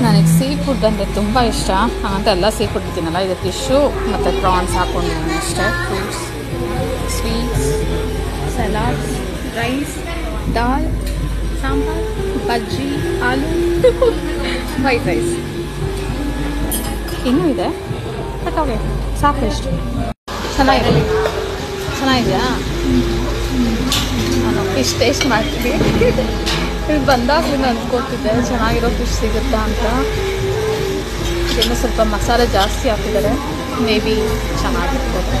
ನನಗೆ sea food ಅಂದರೆ ತುಂಬ ಇಷ್ಟ. ಹಾಗಂತ ಎಲ್ಲ ಸೀ ಫುಡ್ ತಿನ್ನಲ್ಲ. ಇದು ಫಿಶ್ಶು ಮತ್ತು ಪ್ರಾನ್ಸ್ ಹಾಕ್ಕೊಂಡಿದ್ದೀನಿ ಅಷ್ಟೇ. ಫ್ರೂಟ್ಸ್, ಸ್ವೀಟ್ಸ್, ಸಲಾಡ್ಸ್, ರೈಸ್, ದಾಲ್, ಸಾಂಬಾರ್, ಬಜ್ಜಿ, ಆಲೂ, ವೈಟ್ ರೈಸ್ ಇನ್ನೂ ಇದೆ. ಬಟ್ ಓಕೆ, ಸಾಕು ಇಷ್ಟು. ಚೆನ್ನಾಗಿದೆಯಾ? ನಾನು ಫಿಶ್ ಟೇಸ್ಟ್ ಮಾಡ್ತೀನಿ. ಇಲ್ಲಿ ಬಂದಾಗಲೂ ಅಂದ್ಕೊತಿದ್ದೆ ಚೆನ್ನಾಗಿರೋ ಫಿಶ್ ಸಿಗುತ್ತಾ ಅಂತ. ಇನ್ನೂ ಸ್ವಲ್ಪ ಮಸಾಲೆ ಜಾಸ್ತಿ ಹಾಕಿದ್ದಾರೆ, ಮೇ ಬಿ ಚೆನ್ನಾಗಿರ್ಬೋದು.